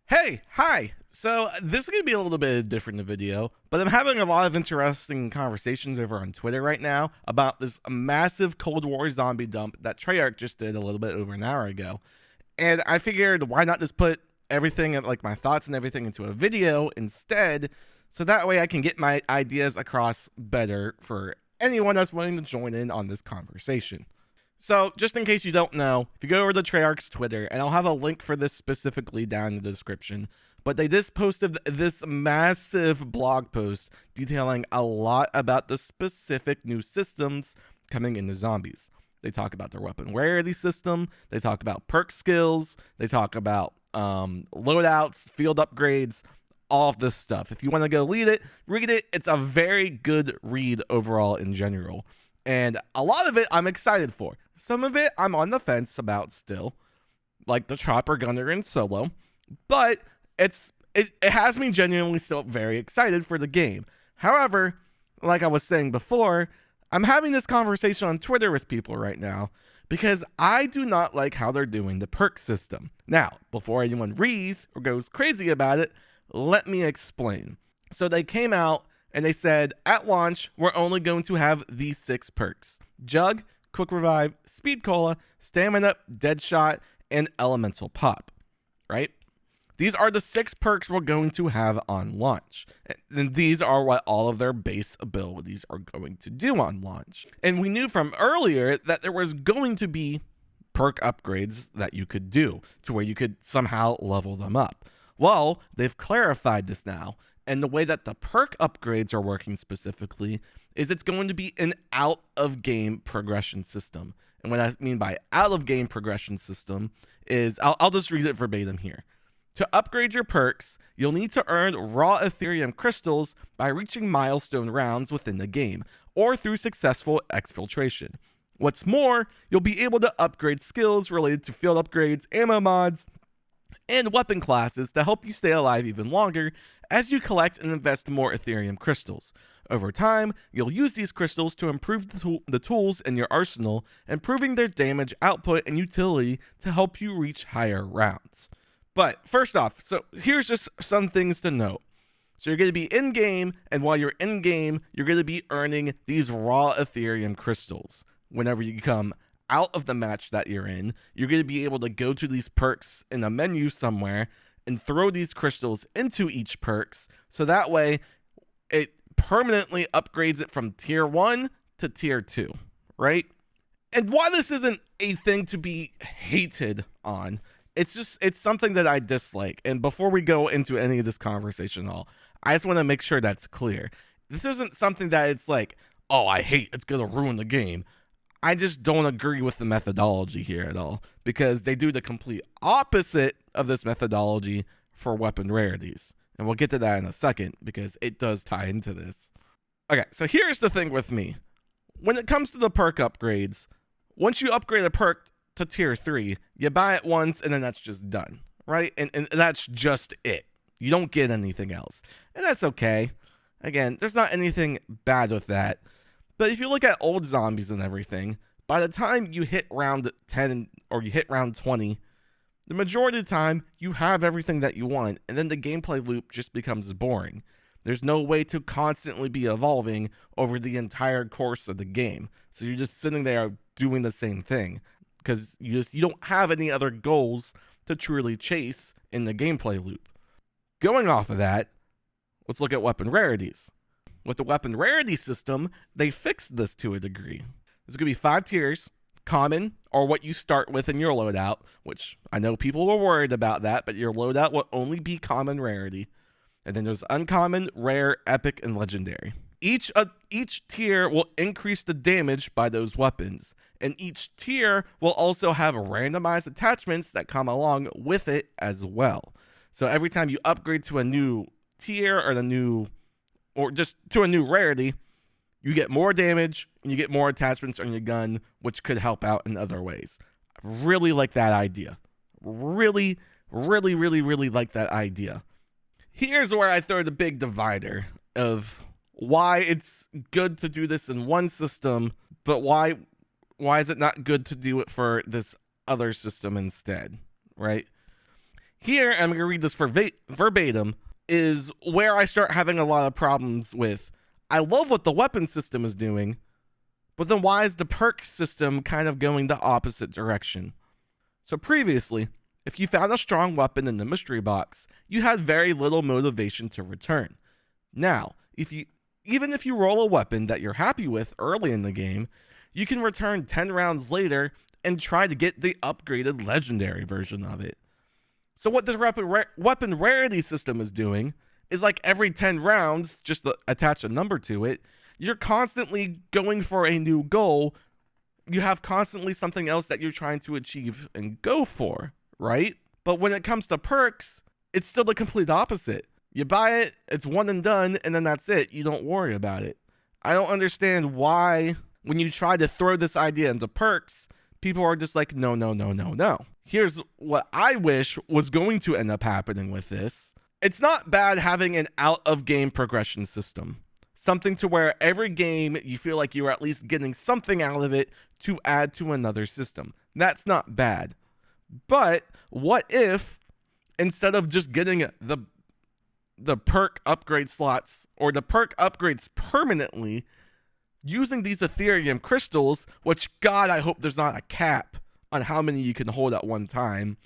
Hey, hi. So this is going to be a little bit different in the video, but I'm having a lot of interesting conversations over on Twitter right now about this massive Cold War zombie dump that Treyarch just did a little bit over an hour ago. And I figured why not just put everything, like my thoughts and everything, into a video instead, so that way I can get my ideas across better for anyone that's willing to join in on this conversation. So, just in case you don't know, if you go over to Treyarch's Twitter, and I'll have a link for this specifically down in the description, but they just posted this massive blog post detailing a lot about the specific new systems coming into zombies. They talk about their weapon rarity system, they talk about perk skills, they talk about loadouts, field upgrades, all of this stuff. If you want to go read it, it's a very good read overall in general. And a lot of it I'm excited for. Some of it I'm on the fence about still, like the chopper gunner in solo, but it has me genuinely still very excited for the game. However, like I was saying before, I'm having this conversation on Twitter with people right now because I do not like how they're doing the perk system. Now, before anyone reads or goes crazy about it, let me explain. So they came out and they said, at launch, we're only going to have these 6 perks: Jug, Quick Revive, Speed Cola, Stamina, Deadshot, and Elemental Pop, right? These are the 6 perks we're going to have on launch. And these are what all of their base abilities are going to do on launch. And we knew from earlier that there was going to be perk upgrades that you could do to where you could somehow level them up. Well, they've clarified this now. And the way that the perk upgrades are working specifically is it's going to be an out-of-game progression system. And what I mean by out-of-game progression system is, I'll just read it verbatim here. To upgrade your perks, you'll need to earn raw Ethereum crystals by reaching milestone rounds within the game, or through successful exfiltration. What's more, you'll be able to upgrade skills related to field upgrades, ammo mods, and weapon classes to help you stay alive even longer as you collect and invest more Ethereum crystals. Over time, you'll use these crystals to improve the tools in your arsenal, improving their damage output and utility to help you reach higher rounds. But first off, so here's just some things to note. So you're going to be in-game, and while you're in-game, you're going to be earning these raw Ethereum crystals. Whenever you come out of the match that you're in, you're going to be able to go to these perks in a menu somewhere and throw these crystals into each perks, so that way it permanently upgrades it from tier 1 to tier 2, right? And while this isn't a thing to be hated on, it's something that I dislike. And before we go into any of this conversation at all, I just want to make sure that's clear. This isn't something that it's like, oh, I hate, it's going to ruin the game. I just don't agree with the methodology here at all, because they do the complete opposite of this methodology for weapon rarities. And we'll get to that in a second because it does tie into this. Okay, so here's the thing with me. When it comes to the perk upgrades, once you upgrade a perk to tier 3, you buy it once and then that's just done, right? And that's just it. You don't get anything else. And that's okay. Again, there's not anything bad with that. But if you look at old zombies and everything, by the time you hit round 10 or you hit round 20, the majority of the time you have everything that you want, and then the gameplay loop just becomes boring. There's no way to constantly be evolving over the entire course of the game. So you're just sitting there doing the same thing because you don't have any other goals to truly chase in the gameplay loop. Going off of that, let's look at weapon rarities. With the weapon rarity system, they fixed this to a degree. There's going to be 5 tiers: common, or what you start with in your loadout, which I know people were worried about that, but your loadout will only be common rarity. And then there's uncommon, rare, epic, and legendary. Each tier will increase the damage by those weapons, and each tier will also have randomized attachments that come along with it as well. So every time you upgrade to a new tier or just to a new rarity, you get more damage and you get more attachments on your gun, which could help out in other ways. I really like that idea. Really like that idea. Here's where I throw the big divider of why it's good to do this in one system, but why is it not good to do it for this other system instead, right? Here, I'm going to read this verbatim, is where I start having a lot of problems with, I love what the weapon system is doing, but then why is the perk system kind of going the opposite direction? So previously, if you found a strong weapon in the mystery box, you had very little motivation to return. Now, even if you roll a weapon that you're happy with early in the game, you can return 10 rounds later and try to get the upgraded legendary version of it. So what the weapon rarity system is doing is, like, every 10 rounds, just to attach a number to it, you're constantly going for a new goal. You have constantly something else that you're trying to achieve and go for, right? But when it comes to perks, it's still the complete opposite. You buy it, it's one and done, and then that's it. You don't worry about it. I don't understand why, when you try to throw this idea into perks, people are just like, no, no, no, no, no. Here's what I wish was going to end up happening with this. It's not bad having an out-of-game progression system. Something to where every game you feel like you're at least getting something out of it to add to another system. That's not bad. But what if, instead of just getting the perk upgrade slots or the perk upgrades permanently, using these Ethereum crystals, which, God, I hope there's not a cap on how many you can hold at one time,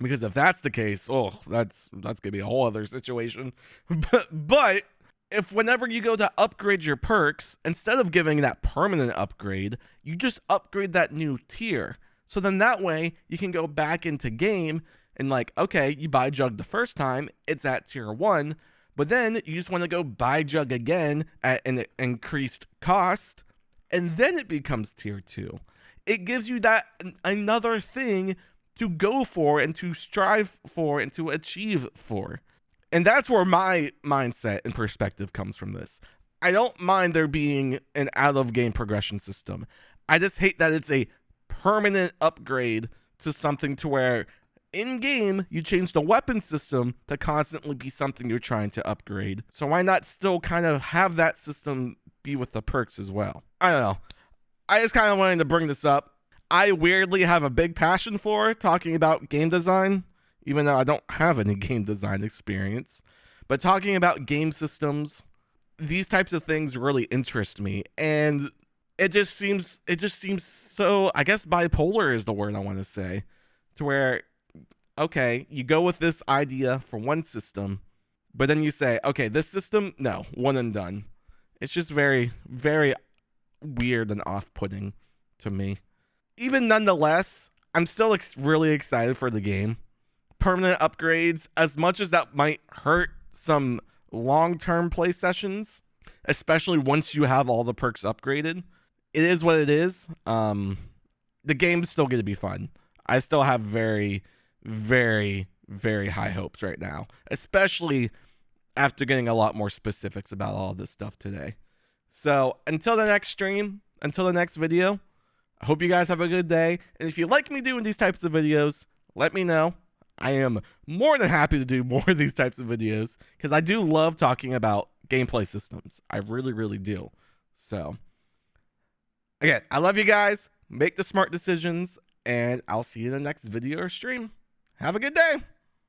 because if that's the case, that's gonna be a whole other situation. But if whenever you go to upgrade your perks, instead of giving that permanent upgrade, you just upgrade that new tier. So then that way you can go back into game and, like, okay, you buy Jug the first time, it's at tier 1, but then you just want to go buy Jug again at an increased cost, and then it becomes tier 2. It gives you that another thing to go for and to strive for and to achieve for. And that's where my mindset and perspective comes from this. I don't mind there being an out-of-game progression system. I just hate that it's a permanent upgrade to something to where in-game you change the weapon system to constantly be something you're trying to upgrade. So why not still kind of have that system be with the perks as well? I don't know. I just kind of wanted to bring this up. I weirdly have a big passion for talking about game design, even though I don't have any game design experience. But talking about game systems, these types of things really interest me. And it just seems so, I guess bipolar is the word I want to say, to where, okay, you go with this idea for one system, but then you say, okay, this system, no, one and done. It's just very, very weird and off-putting to me. Even nonetheless, I'm still really excited for the game. Permanent upgrades, as much as that might hurt some long-term play sessions, especially once you have all the perks upgraded, it is what it is. The game's still going to be fun. I still have very, very, very high hopes right now, especially after getting a lot more specifics about all this stuff today. So until the next stream, until the next video, I hope you guys have a good day. And if you like me doing these types of videos, let me know. I am more than happy to do more of these types of videos because I do love talking about gameplay systems. I really, really do. So again, I love you guys. Make the smart decisions, and I'll see you in the next video or stream. Have a good day.